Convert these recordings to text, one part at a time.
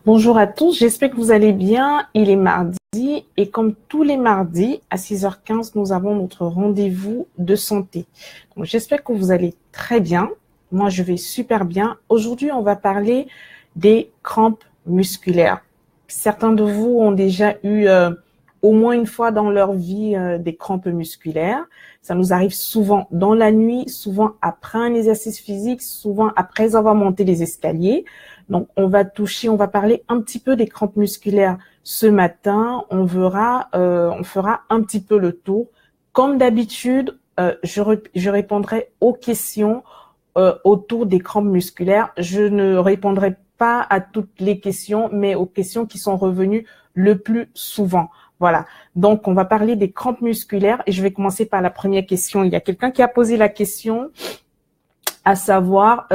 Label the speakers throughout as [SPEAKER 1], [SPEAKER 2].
[SPEAKER 1] Bonjour à tous, j'espère que vous allez bien. Il est mardi et comme tous les mardis à 6h15, nous avons notre rendez-vous de santé. Donc j'espère que vous allez très bien. Moi, je vais super bien. Aujourd'hui, on va parler des crampes musculaires. Certains de vous ont déjà eu au moins une fois dans leur vie des crampes musculaires. Ça nous arrive souvent dans la nuit, souvent après un exercice physique, souvent après avoir monté les escaliers. Donc, on va parler un petit peu des crampes musculaires ce matin. On fera un petit peu le tour. Comme d'habitude, je répondrai aux questions autour des crampes musculaires. Je ne répondrai pas à toutes les questions, mais aux questions qui sont revenues le plus souvent. Voilà. Donc, on va parler des crampes musculaires et je vais commencer par la première question. Il y a quelqu'un qui a posé la question, à savoir,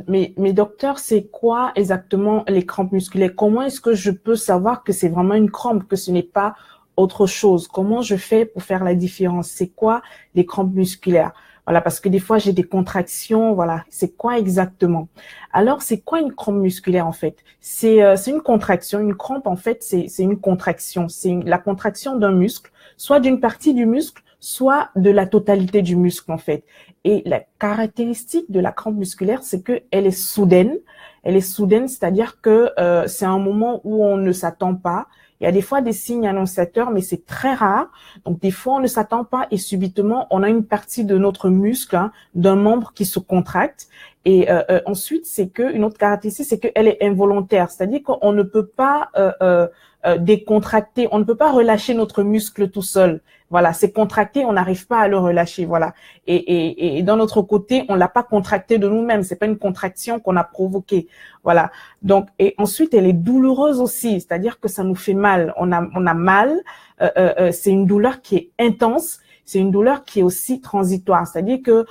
[SPEAKER 1] mais docteur, c'est quoi exactement les crampes musculaires? Comment est-ce que je peux savoir que c'est vraiment une crampe, que ce n'est pas autre chose? Comment je fais pour faire la différence? C'est quoi les crampes musculaires? Voilà, parce que des fois, j'ai des contractions. Voilà, c'est quoi exactement? Alors, c'est quoi une crampe musculaire en fait? C'est une contraction. Une crampe, en fait, c'est une contraction. La contraction d'un muscle, soit d'une partie du muscle, soit de la totalité du muscle en fait. Et la caractéristique de la crampe musculaire, c'est que elle est soudaine. Elle est soudaine, c'est-à-dire que c'est un moment où on ne s'attend pas. Il y a des fois des signes annonciateurs, mais c'est très rare. Donc, des fois, on ne s'attend pas et subitement, on a une partie de notre muscle, d'un membre qui se contracte. Et ensuite, une autre caractéristique, c'est qu'elle est involontaire. C'est-à-dire qu'on ne peut pas décontracter, on ne peut pas relâcher notre muscle tout seul. Voilà, c'est contracté, on n'arrive pas à le relâcher. Voilà. Et d'un autre côté, on l'a pas contracté de nous-mêmes. C'est pas une contraction qu'on a provoquée. Voilà. Donc, et ensuite, elle est douloureuse aussi, c'est-à-dire que ça nous fait mal. On a mal. C'est une douleur qui est intense. C'est une douleur qui est aussi transitoire. C'est-à-dire que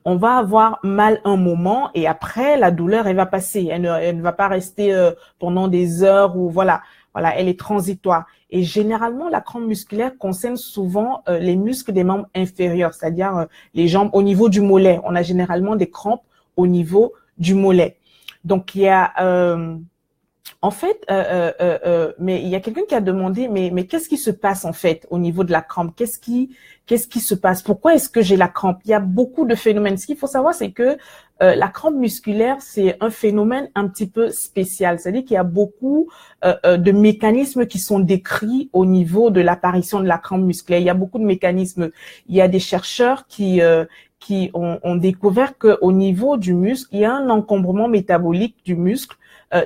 [SPEAKER 1] on va avoir mal un moment et après la douleur elle va passer. Elle ne va pas rester pendant des heures ou voilà. Voilà, elle est transitoire. Et généralement, la crampe musculaire concerne souvent les muscles des membres inférieurs, c'est-à-dire les jambes au niveau du mollet. On a généralement des crampes au niveau du mollet. Donc, il y a en fait, mais il y a quelqu'un qui a demandé, mais qu'est-ce qui se passe en fait au niveau de la crampe? Qu'est-ce qui se passe? Pourquoi est-ce que j'ai la crampe? Il y a beaucoup de phénomènes. Ce qu'il faut savoir, c'est que la crampe musculaire, c'est un phénomène un petit peu spécial. C'est-à-dire qu'il y a beaucoup de mécanismes qui sont décrits au niveau de l'apparition de la crampe musculaire. Il y a beaucoup de mécanismes. Il y a des chercheurs qui ont découvert qu'au niveau du muscle, il y a un encombrement métabolique du muscle,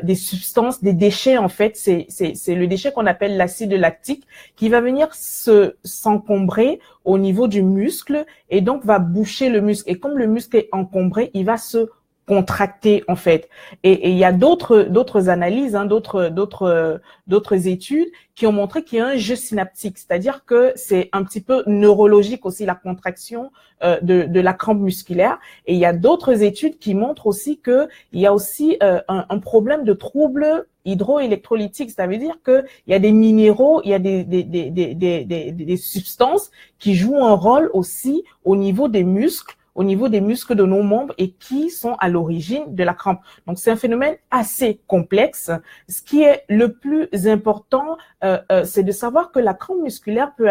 [SPEAKER 1] des substances, des déchets en fait. C'est le déchet qu'on appelle l'acide lactique qui va venir s'encombrer au niveau du muscle et donc va boucher le muscle. Et comme le muscle est encombré, il va se contracter en fait. Et il y a d'autres analyses, d'autres études qui ont montré qu'il y a un jeu synaptique, c'est-à-dire que c'est un petit peu neurologique aussi la contraction de la crampe musculaire. Et il y a d'autres études qui montrent aussi que il y a aussi un problème de trouble hydroélectrolytique. Ça veut dire que il y a des minéraux, il y a des substances qui jouent un rôle aussi au niveau des muscles de nos membres et qui sont à l'origine de la crampe. Donc, c'est un phénomène assez complexe. Ce qui est le plus important, c'est de savoir que la crampe musculaire peut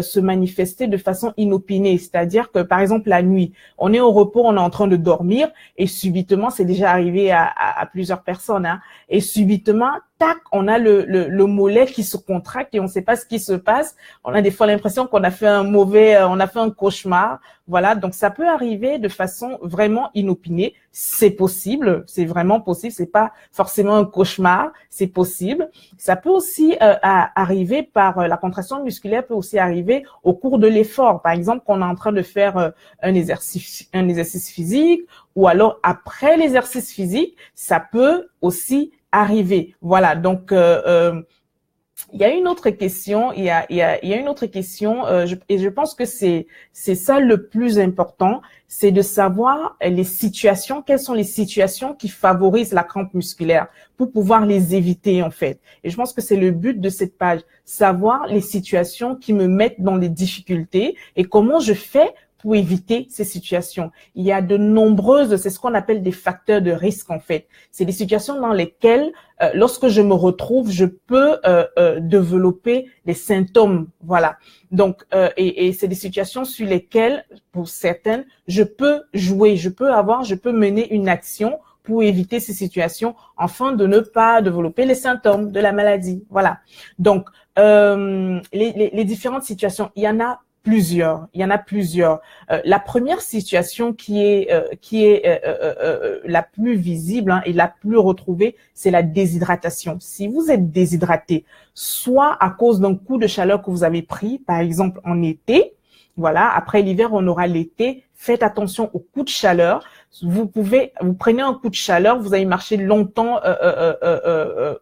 [SPEAKER 1] se manifester de façon inopinée. C'est-à-dire que, par exemple, la nuit, on est au repos, on est en train de dormir et subitement, c'est déjà arrivé à plusieurs personnes, et subitement, tac, on a le mollet qui se contracte et on ne sait pas ce qui se passe. On a des fois l'impression qu'on a fait on a fait un cauchemar. Voilà, donc ça peut arriver de façon vraiment inopinée. C'est possible, c'est vraiment possible. C'est pas forcément un cauchemar, c'est possible. Ça peut aussi arriver la contraction musculaire peut aussi arriver au cours de l'effort. Par exemple, qu'on est en train de faire un exercice physique ou alors après l'exercice physique, ça peut aussi arriver. Voilà, donc il y a une autre question, il y a une autre question, et je pense que c'est ça le plus important, c'est de savoir quelles sont les situations qui favorisent la crampe musculaire pour pouvoir les éviter en fait. Et je pense que c'est le but de cette page, savoir les situations qui me mettent dans les difficultés et comment je fais pour éviter ces situations. Il y a de nombreuses, c'est ce qu'on appelle des facteurs de risque en fait. C'est des situations dans lesquelles, lorsque je me retrouve, je peux développer des symptômes. Voilà. Donc, et c'est des situations sur lesquelles, pour certaines, je peux jouer, je peux mener une action pour éviter ces situations, afin de ne pas développer les symptômes de la maladie. Voilà. Donc, les différentes situations, il y en a plusieurs. La première situation qui est la plus visible et la plus retrouvée, c'est la déshydratation. Si vous êtes déshydraté, soit à cause d'un coup de chaleur que vous avez pris, par exemple en été, voilà, après l'hiver, on aura l'été. Faites attention aux coups de chaleur. Vous prenez un coup de chaleur, vous allez marcher longtemps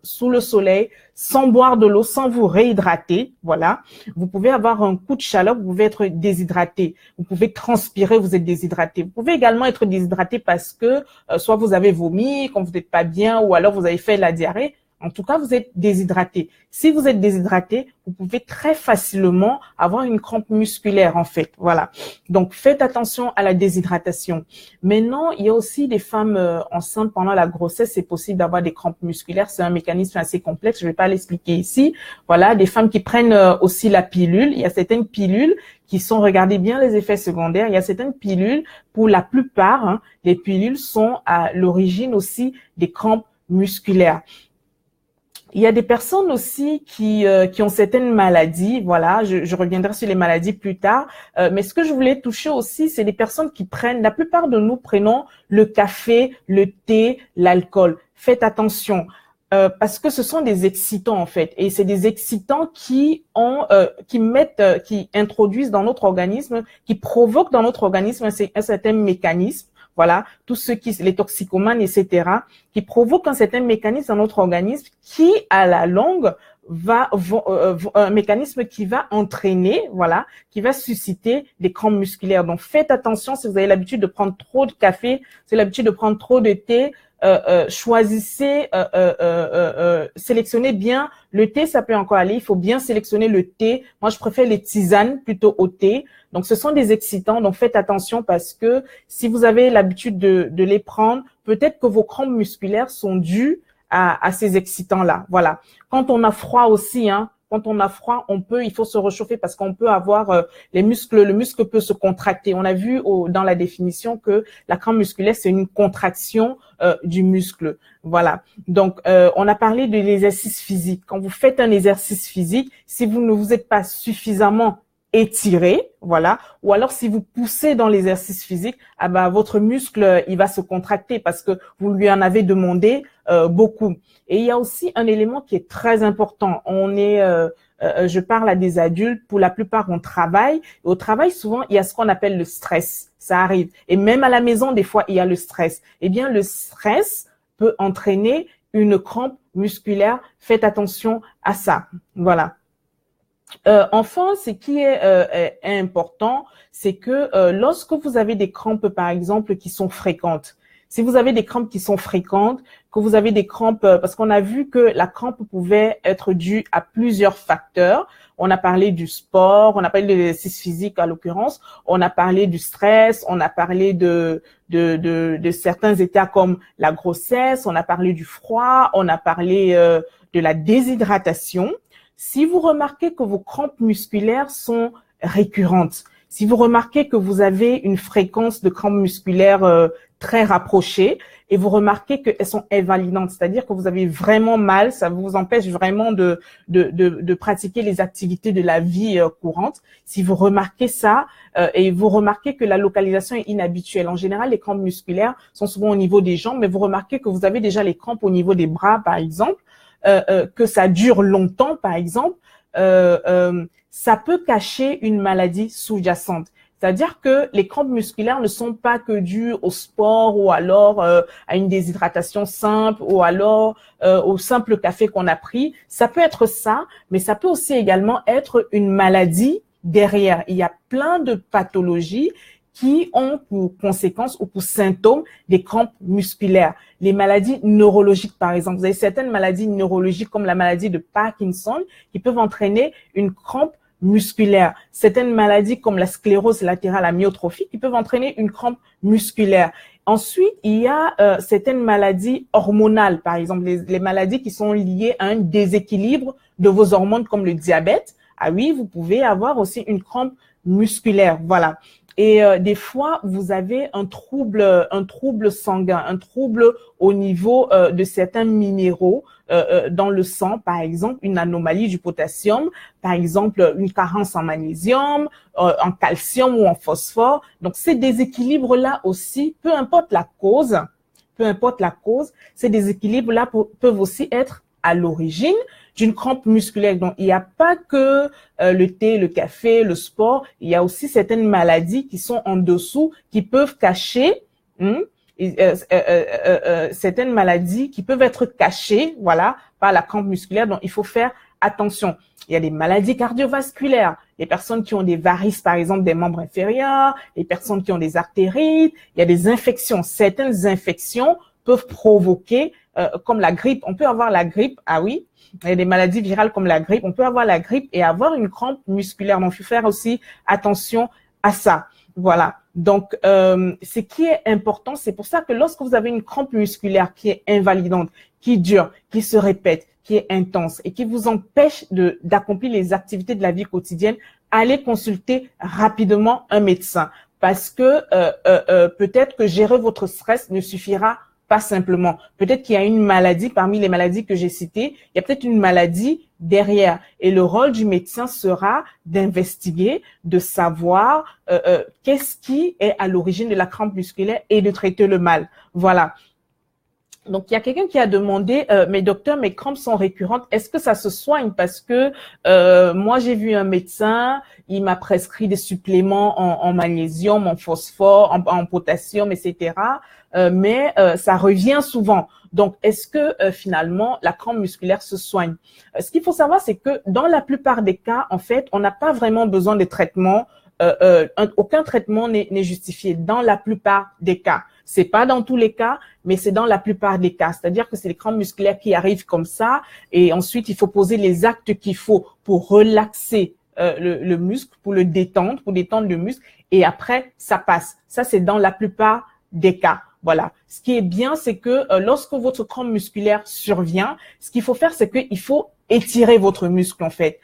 [SPEAKER 1] sous le soleil, sans boire de l'eau, sans vous réhydrater. Voilà. Vous pouvez avoir un coup de chaleur, vous pouvez être déshydraté. Vous pouvez transpirer, vous êtes déshydraté. Vous pouvez également être déshydraté parce que soit vous avez vomi, quand vous n'êtes pas bien, ou alors vous avez fait la diarrhée. En tout cas, vous êtes déshydraté. Si vous êtes déshydraté, vous pouvez très facilement avoir une crampe musculaire, en fait. Voilà. Donc, faites attention à la déshydratation. Maintenant, il y a aussi des femmes enceintes pendant la grossesse. C'est possible d'avoir des crampes musculaires. C'est un mécanisme assez complexe. Je ne vais pas l'expliquer ici. Voilà. Des femmes qui prennent aussi la pilule. Il y a certaines pilules qui sont, regardez bien les effets secondaires. Il y a certaines pilules, pour la plupart, les pilules sont à l'origine aussi des crampes musculaires. Il y a des personnes aussi qui ont certaines maladies, voilà, je reviendrai sur les maladies plus tard, mais ce que je voulais toucher aussi, c'est des personnes qui prennent, la plupart de nous prenons le café, le thé, l'alcool. Faites attention, parce que ce sont des excitants en fait, et c'est des excitants qui introduisent dans notre organisme, qui provoquent dans notre organisme un certain mécanisme. Voilà, tous ceux les toxicomanes, etc., qui provoquent un certain mécanisme dans notre organisme qui, à la longue, un mécanisme qui va entraîner, voilà, qui va susciter des crampes musculaires. Donc, faites attention si vous avez l'habitude de prendre trop de café, si vous avez l'habitude de prendre trop de thé, choisissez, sélectionnez bien. Le thé, ça peut encore aller. Il faut bien sélectionner le thé. Moi, je préfère les tisanes plutôt au thé. Donc, ce sont des excitants. Donc, faites attention parce que si vous avez l'habitude de les prendre, peut-être que vos crampes musculaires sont dues à ces excitants-là. Voilà. Quand on a froid aussi, quand on a froid, il faut se réchauffer parce qu'on peut avoir le muscle peut se contracter. On a vu dans la définition que la crampe musculaire, c'est une contraction du muscle. Voilà. Donc, on a parlé de l'exercice physique. Quand vous faites un exercice physique, si vous ne vous êtes pas suffisamment étiré, voilà, ou alors si vous poussez dans l'exercice physique, votre muscle, il va se contracter parce que vous lui en avez demandé beaucoup. Et il y a aussi un élément qui est très important. Je parle à des adultes, pour la plupart on travaille. Et au travail, souvent, il y a ce qu'on appelle le stress. Ça arrive. Et même à la maison, des fois, il y a le stress. Eh bien, le stress peut entraîner une crampe musculaire. Faites attention à ça. Voilà. Enfin, ce qui est important, c'est que lorsque vous avez des crampes, par exemple, qui sont fréquentes, si vous avez des crampes qui sont fréquentes, que vous avez des crampes, parce qu'on a vu que la crampe pouvait être due à plusieurs facteurs. On a parlé du sport, on a parlé de l'exercice physique à l'occurrence, on a parlé du stress, on a parlé de certains états comme la grossesse, on a parlé du froid, on a parlé de la déshydratation. Si vous remarquez que vos crampes musculaires sont récurrentes, si vous remarquez que vous avez une fréquence de crampes musculaires très rapprochée et vous remarquez qu'elles sont invalidantes, c'est-à-dire que vous avez vraiment mal, ça vous empêche vraiment de pratiquer les activités de la vie courante. Si vous remarquez ça et vous remarquez que la localisation est inhabituelle, en général, les crampes musculaires sont souvent au niveau des jambes, mais vous remarquez que vous avez déjà les crampes au niveau des bras, par exemple, que ça dure longtemps, par exemple, ça peut cacher une maladie sous-jacente. C'est-à-dire que les crampes musculaires ne sont pas que dues au sport ou alors à une déshydratation simple ou alors au simple café qu'on a pris. Ça peut être ça, mais ça peut aussi également être une maladie derrière. Il y a plein de pathologies qui ont pour conséquence ou pour symptômes des crampes musculaires. Les maladies neurologiques, par exemple. Vous avez certaines maladies neurologiques comme la maladie de Parkinson qui peuvent entraîner une crampe musculaires. Certaines maladies comme la sclérose latérale amyotrophique qui peuvent entraîner une crampe musculaire. Ensuite, il y a certaines maladies hormonales, par exemple les maladies qui sont liées à un déséquilibre de vos hormones comme le diabète. Ah oui, vous pouvez avoir aussi une crampe musculaire, voilà. Et des fois, vous avez un trouble sanguin, un trouble au niveau de certains minéraux dans le sang, par exemple une anomalie du potassium, par exemple une carence en magnésium, en calcium ou en phosphore. Donc ces déséquilibres-là aussi, peu importe la cause, ces déséquilibres-là peuvent aussi être à l'origine d'une crampe musculaire. Donc, il n'y a pas que le thé, le café, le sport. Il y a aussi certaines maladies qui sont en dessous, qui peuvent cacher certaines maladies qui peuvent être cachées, voilà, par la crampe musculaire. Donc, il faut faire attention. Il y a des maladies cardiovasculaires, les personnes qui ont des varices, par exemple, des membres inférieurs, les personnes qui ont des artérites. Il y a des infections. Certaines infections peuvent provoquer, comme la grippe. On peut avoir la grippe, ah oui, il y a des maladies virales comme la grippe. On peut avoir la grippe et avoir une crampe musculaire. Donc, il faut faire aussi attention à ça. Voilà. Donc, ce qui est important, c'est pour ça que lorsque vous avez une crampe musculaire qui est invalidante, qui dure, qui se répète, qui est intense et qui vous empêche d'accomplir les activités de la vie quotidienne, allez consulter rapidement un médecin parce que peut-être que gérer votre stress ne suffira pas simplement. Peut-être qu'il y a une maladie parmi les maladies que j'ai citées, il y a peut-être une maladie derrière. Et le rôle du médecin sera d'investiguer, de savoir qu'est-ce qui est à l'origine de la crampe musculaire et de traiter le mal. Voilà. Donc, il y a quelqu'un qui a demandé, mais docteur, mes crampes sont récurrentes, est-ce que ça se soigne? Parce que moi, j'ai vu un médecin, il m'a prescrit des suppléments en magnésium, en phosphore, en potassium, etc. Mais ça revient souvent. Donc, est-ce que finalement, la crampe musculaire se soigne? Ce qu'il faut savoir, c'est que dans la plupart des cas, en fait, on n'a pas vraiment besoin de traitement. Aucun traitement n'est justifié dans la plupart des cas. C'est pas dans tous les cas, mais c'est dans la plupart des cas. C'est-à-dire que c'est les crampes musculaires qui arrivent comme ça, et ensuite il faut poser les actes qu'il faut pour relaxer le muscle, pour le détendre, pour détendre le muscle, et après ça passe. Ça c'est dans la plupart des cas. Voilà. Ce qui est bien, c'est que lorsque votre crampe musculaire survient, ce qu'il faut faire, c'est qu'il faut étirer votre muscle en fait.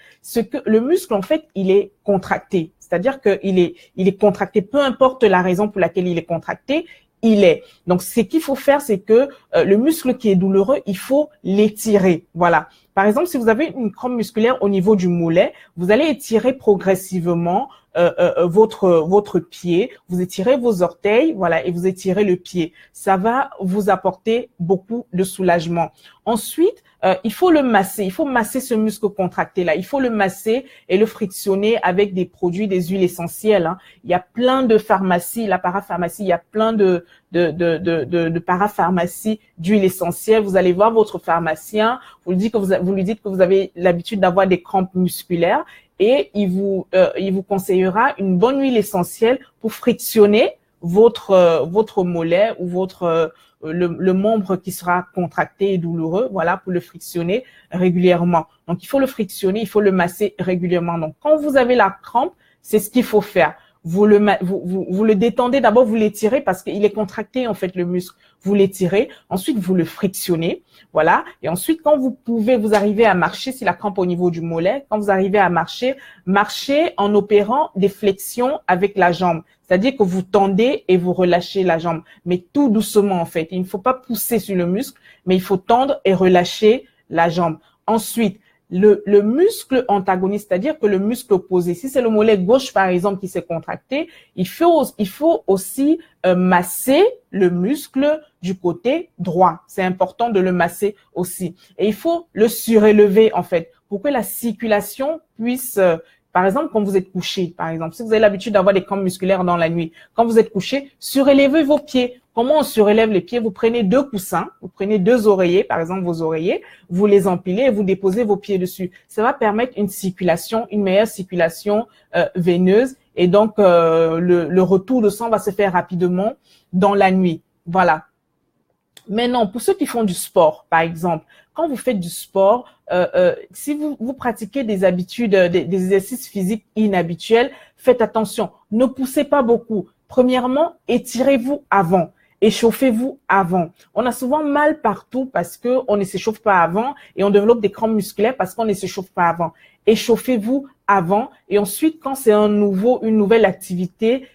[SPEAKER 1] Le muscle en fait, il est contracté. C'est-à-dire qu'il est contracté, peu importe la raison pour laquelle il est contracté, il est. Donc, ce qu'il faut faire, c'est que le muscle qui est douloureux, il faut l'étirer. Voilà. Par exemple, si vous avez une crampe musculaire au niveau du mollet, vous allez étirer progressivement votre pied, vous étirez vos orteils, voilà, et vous étirez le pied. Ça va vous apporter beaucoup de soulagement. Ensuite, il faut le masser. Il faut masser ce muscle contracté là. Il faut le masser et le frictionner avec des produits, des huiles essentielles. Hein. Il y a plein de pharmacies, la parapharmacie. Il y a plein de parapharmacies d'huiles essentielles. Vous allez voir votre pharmacien. Vous lui dites que vous avez l'habitude d'avoir des crampes musculaires et il vous conseillera une bonne huile essentielle pour frictionner votre mollet ou le membre qui sera contracté et douloureux, voilà, pour le frictionner régulièrement. Donc, il faut le frictionner, il faut le masser régulièrement. Donc, quand vous avez la crampe, c'est ce qu'il faut faire. Vous le détendez d'abord, vous l'étirez parce qu'il est contracté, en fait, le muscle. Vous l'étirez. Ensuite, vous le frictionnez. Voilà. Et ensuite, quand vous arrivez à marcher, si la crampe au niveau du mollet, quand vous arrivez à marcher, marchez en opérant des flexions avec la jambe. C'est-à-dire que vous tendez et vous relâchez la jambe, mais tout doucement, en fait. Il ne faut pas pousser sur le muscle, mais il faut tendre et relâcher la jambe. Ensuite, le muscle antagoniste, c'est-à-dire que le muscle opposé, si c'est le mollet gauche par exemple qui s'est contracté, il faut aussi masser le muscle du côté droit. C'est important de le masser aussi. Et il faut le surélever en fait pour que la circulation puisse par exemple, quand vous êtes couché, par exemple, si vous avez l'habitude d'avoir des crampes musculaires dans la nuit, quand vous êtes couché, surélevez vos pieds. Comment on surélève les pieds? Vous prenez 2 coussins, vous prenez 2 oreillers, par exemple vos oreillers, vous les empilez et vous déposez vos pieds dessus. Ça va permettre une meilleure circulation veineuse et donc le retour de sang va se faire rapidement dans la nuit. Voilà. Mais non, pour ceux qui font du sport, par exemple, quand vous faites du sport, si vous pratiquez des habitudes, des exercices physiques inhabituels, faites attention. Ne poussez pas beaucoup. Premièrement, étirez-vous avant. Échauffez-vous avant. On a souvent mal partout parce que on ne s'échauffe pas avant et on développe des crampes musculaires parce qu'on ne s'échauffe pas avant. Échauffez-vous avant et ensuite, quand c'est une nouvelle activité,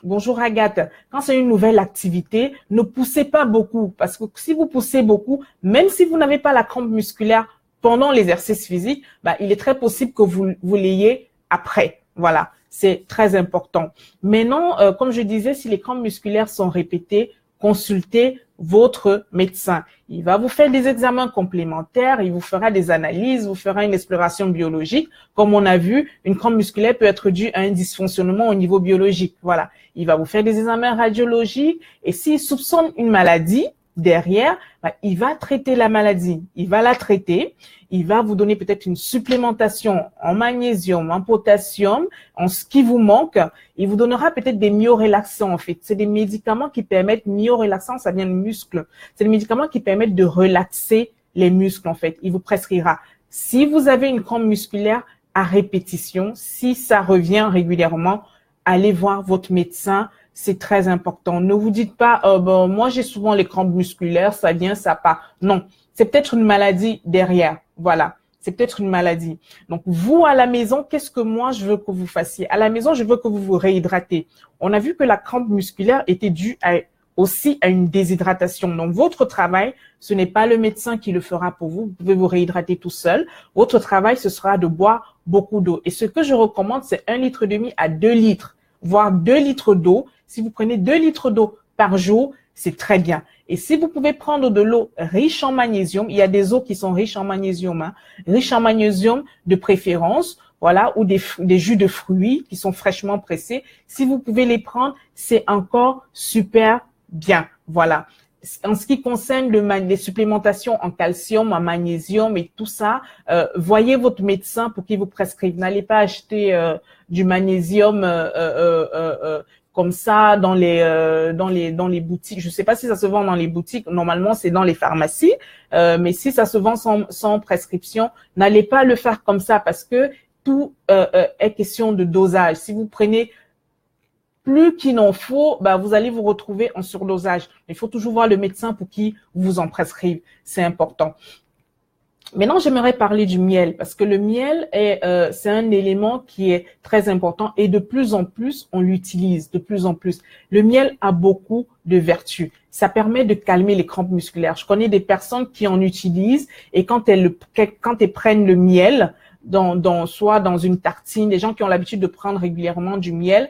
[SPEAKER 1] bonjour Agathe. Quand c'est une nouvelle activité, ne poussez pas beaucoup parce que si vous poussez beaucoup, même si vous n'avez pas la crampe musculaire pendant l'exercice physique, il est très possible que vous l'ayez après. Voilà, c'est très important. Maintenant, comme je disais, si les crampes musculaires sont répétées, consultez votre médecin. Il va vous faire des examens complémentaires, il vous fera des analyses, vous fera une exploration biologique. Comme on a vu, une crampe musculaire peut être due à un dysfonctionnement au niveau biologique. Voilà. Il va vous faire des examens radiologiques et s'il soupçonne une maladie derrière, il va traiter la maladie. Il va la traiter. Il va vous donner peut-être une supplémentation en magnésium, en potassium, en ce qui vous manque. Il vous donnera peut-être des myorelaxants, en fait. C'est des médicaments qui permettent, myorelaxants, ça vient de muscles. C'est des médicaments qui permettent de relaxer les muscles, en fait. Il vous prescrira. Si vous avez une crampe musculaire à répétition, si ça revient régulièrement, allez voir votre médecin. C'est très important. Ne vous dites pas, moi j'ai souvent les crampes musculaires, ça vient, ça part. Non, c'est peut-être une maladie derrière. Voilà, c'est peut-être une maladie. Donc vous à la maison, qu'est-ce que moi je veux que vous fassiez? À la maison, je veux que vous vous réhydratez. On a vu que la crampe musculaire était due aussi à une déshydratation. Donc votre travail, ce n'est pas le médecin qui le fera pour vous. Vous pouvez vous réhydrater tout seul. Votre travail, ce sera de boire beaucoup d'eau. Et ce que je recommande, c'est 1,5 litre à 2 litres, voire 2 litres d'eau. Si vous prenez 2 litres d'eau par jour, c'est très bien. Et si vous pouvez prendre de l'eau riche en magnésium, il y a des eaux qui sont riches en magnésium, riches en magnésium de préférence, voilà, ou des jus de fruits qui sont fraîchement pressés. Si vous pouvez les prendre, c'est encore super bien. Voilà. En ce qui concerne les supplémentations en calcium, en magnésium et tout ça, voyez votre médecin pour qu'il vous prescrive. N'allez pas acheter du magnésium comme ça dans les boutiques. Je sais pas si ça se vend dans les boutiques. Normalement, c'est dans les pharmacies. Mais si ça se vend sans prescription, n'allez pas le faire comme ça parce que tout est question de dosage. Si vous prenez plus qu'il n'en faut, vous allez vous retrouver en surdosage. Il faut toujours voir le médecin pour qu'il vous en prescrive. C'est important. Maintenant, j'aimerais parler du miel parce que le miel c'est un élément qui est très important et de plus en plus, on l'utilise de plus en plus. Le miel a beaucoup de vertus. Ça permet de calmer les crampes musculaires. Je connais des personnes qui en utilisent et quand elles prennent le miel, soit dans une tartine, des gens qui ont l'habitude de prendre régulièrement du miel,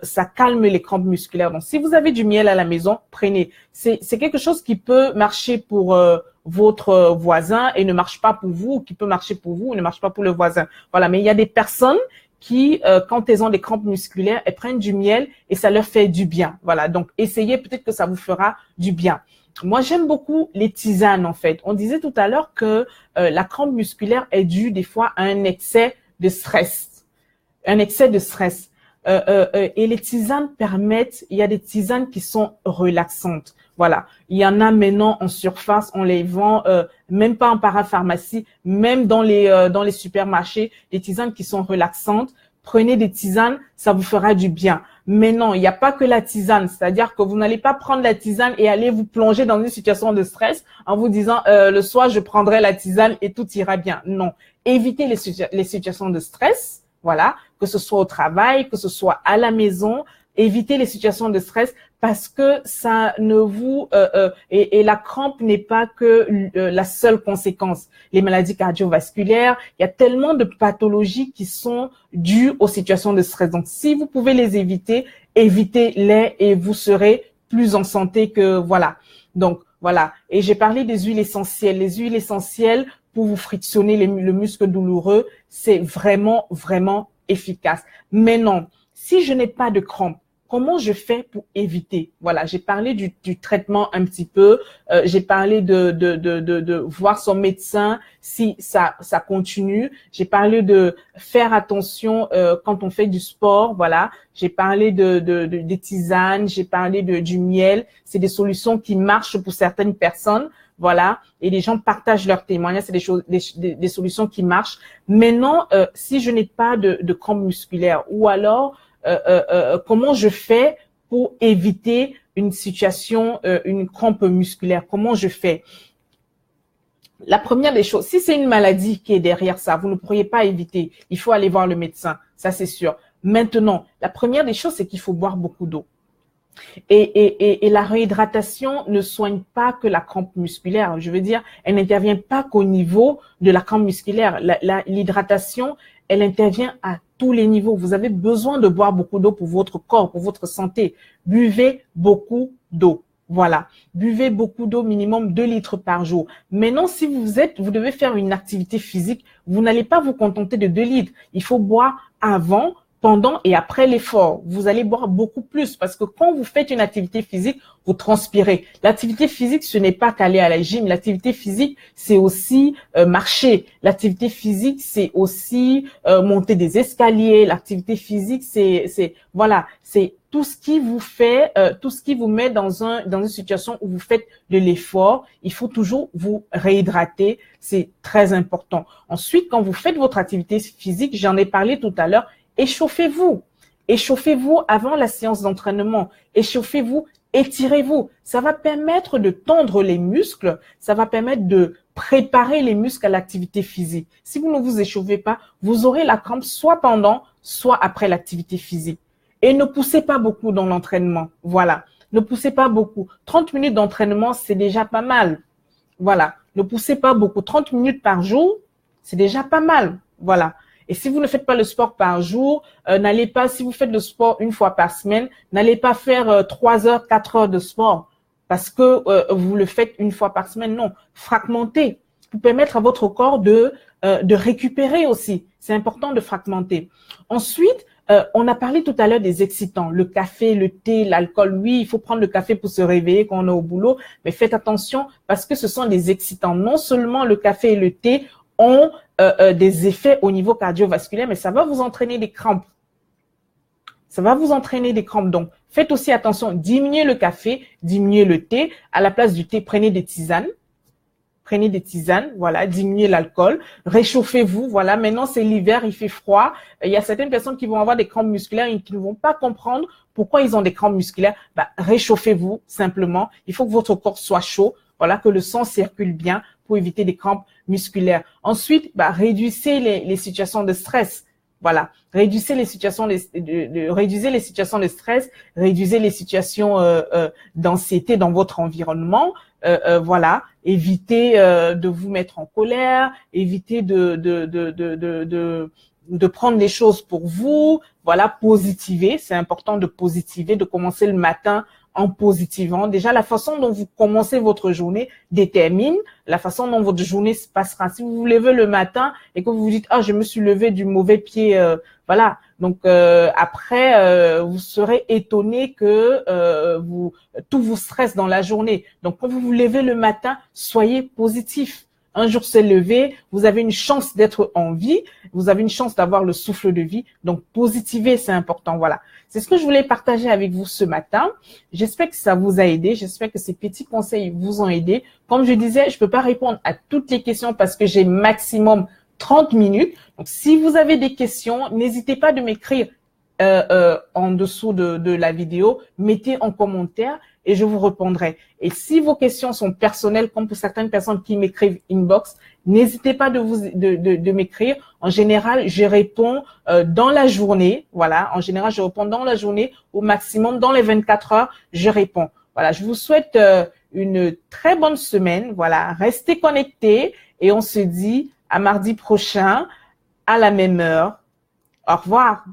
[SPEAKER 1] ça calme les crampes musculaires. Donc, si vous avez du miel à la maison, prenez. C'est quelque chose qui peut marcher pour votre voisin et ne marche pas pour vous, ou qui peut marcher pour vous et ne marche pas pour le voisin. Voilà. Mais il y a des personnes qui, quand elles ont des crampes musculaires, elles prennent du miel et ça leur fait du bien. Voilà. Donc, essayez, peut-être que ça vous fera du bien. Moi, j'aime beaucoup les tisanes, en fait. On disait tout à l'heure que la crampe musculaire est due des fois à un excès de stress. Un excès de stress. Et les tisanes permettent, il y a des tisanes qui sont relaxantes. Voilà. Il y en a maintenant en surface, on les vend, même pas en parapharmacie, même dans les supermarchés, des tisanes qui sont relaxantes. Prenez des tisanes, ça vous fera du bien. Mais non, il n'y a pas que la tisane. C'est-à-dire que vous n'allez pas prendre la tisane et aller vous plonger dans une situation de stress en vous disant, le soir, je prendrai la tisane et tout ira bien. Non. Évitez les situations de stress. Voilà. Que ce soit au travail, que ce soit à la maison. Évitez les situations de stress parce que ça ne vous et la crampe n'est pas que la seule conséquence. Les maladies cardiovasculaires, il y a tellement de pathologies qui sont dues aux situations de stress. Donc, si vous pouvez les éviter, évitez-les et vous serez plus en santé que voilà. Donc, voilà. Et j'ai parlé des huiles essentielles. Les huiles essentielles pour vous frictionner le muscle douloureux, c'est vraiment, vraiment efficace. Mais non, si je n'ai pas de crampe, comment je fais pour éviter? Voilà, j'ai parlé du traitement un petit peu, j'ai parlé de voir son médecin si ça continue. J'ai parlé de faire attention quand on fait du sport, voilà. J'ai parlé des tisanes, j'ai parlé du miel. C'est des solutions qui marchent pour certaines personnes. Voilà, et les gens partagent leurs témoignages, c'est des solutions qui marchent. Maintenant, si je n'ai pas de crampes musculaires, ou alors comment je fais pour éviter une situation, une crampe musculaire? Comment je fais? La première des choses, si c'est une maladie qui est derrière ça, vous ne pourriez pas éviter. Il faut aller voir le médecin, ça c'est sûr. Maintenant, la première des choses, c'est qu'il faut boire beaucoup d'eau. Et la réhydratation ne soigne pas que la crampe musculaire. Je veux dire, elle n'intervient pas qu'au niveau de la crampe musculaire. L'hydratation, elle intervient à tous les niveaux. Vous avez besoin de boire beaucoup d'eau pour votre corps, pour votre santé. Buvez beaucoup d'eau. Voilà. Buvez beaucoup d'eau, minimum 2 litres par jour. Maintenant, si vous devez faire une activité physique, vous n'allez pas vous contenter de 2 litres. Il faut boire avant, pendant et après l'effort. Vous allez boire beaucoup plus parce que quand vous faites une activité physique, vous transpirez. L'activité physique, ce n'est pas qu'aller à la gym. L'activité physique, c'est aussi marcher. L'activité physique, c'est aussi monter des escaliers. L'activité physique, c'est tout ce qui vous fait, tout ce qui vous met dans une situation où vous faites de l'effort. Il faut toujours vous réhydrater. C'est très important. Ensuite, quand vous faites votre activité physique, j'en ai parlé tout à l'heure, échauffez-vous. Échauffez-vous avant la séance d'entraînement. Échauffez-vous, étirez-vous. Ça va permettre de tendre les muscles. Ça va permettre de préparer les muscles à l'activité physique. Si vous ne vous échauffez pas, vous aurez la crampe soit pendant, soit après l'activité physique. Et ne poussez pas beaucoup dans l'entraînement. Voilà. Ne poussez pas beaucoup. 30 minutes d'entraînement, c'est déjà pas mal. Voilà. Ne poussez pas beaucoup. 30 minutes par jour, c'est déjà pas mal. Voilà. Et si vous ne faites pas le sport par jour, n'allez pas, si vous faites le sport une fois par semaine, n'allez pas faire 3 heures, 4 heures de sport parce que vous le faites une fois par semaine. Non, fragmentez pour permettre à votre corps de récupérer aussi. C'est important de fragmenter. Ensuite, on a parlé tout à l'heure des excitants, le café, le thé, l'alcool. Oui, il faut prendre le café pour se réveiller quand on est au boulot, mais faites attention parce que ce sont des excitants. Non seulement le café et le thé ont des effets au niveau cardiovasculaire, mais ça va vous entraîner des crampes. Ça va vous entraîner des crampes. Donc, faites aussi attention, diminuez le café, diminuez le thé. À la place du thé, prenez des tisanes. Prenez des tisanes, voilà, diminuez l'alcool, réchauffez-vous, voilà. Maintenant, c'est l'hiver, il fait froid. Il y a certaines personnes qui vont avoir des crampes musculaires et qui ne vont pas comprendre pourquoi ils ont des crampes musculaires. Réchauffez-vous simplement. Il faut que votre corps soit chaud, voilà, que le sang circule bien pour éviter des crampes musculaires. Ensuite, réduisez les situations de stress. Voilà, réduisez les situations réduisez les situations de stress, réduisez les situations d'anxiété dans votre environnement. Voilà, évitez de vous mettre en colère, évitez de prendre les choses pour vous. Voilà, positivez. C'est important de positiver, de commencer le matin en positivant. Déjà, la façon dont vous commencez votre journée détermine la façon dont votre journée se passera. Si vous vous levez le matin et que vous vous dites « Ah, je me suis levé du mauvais pied », voilà. Donc, après, vous serez étonné que tout vous stresse dans la journée. Donc, quand vous vous levez le matin, soyez positif. Un jour s'est levé, vous avez une chance d'être en vie, vous avez une chance d'avoir le souffle de vie. Donc, positivez, c'est important. Voilà. C'est ce que je voulais partager avec vous ce matin. J'espère que ça vous a aidé. J'espère que ces petits conseils vous ont aidé. Comme je disais, je peux pas répondre à toutes les questions parce que j'ai maximum 30 minutes. Donc, si vous avez des questions, n'hésitez pas de m'écrire en dessous de la vidéo. Mettez en commentaire et je vous répondrai. Et si vos questions sont personnelles, comme pour certaines personnes qui m'écrivent inbox, n'hésitez pas de m'écrire. En général, je réponds dans la journée. Voilà, en général, je réponds dans la journée. Au maximum, dans les 24 heures, je réponds. Voilà, je vous souhaite une très bonne semaine. Voilà, restez connectés et on se dit à mardi prochain à la même heure. Au revoir.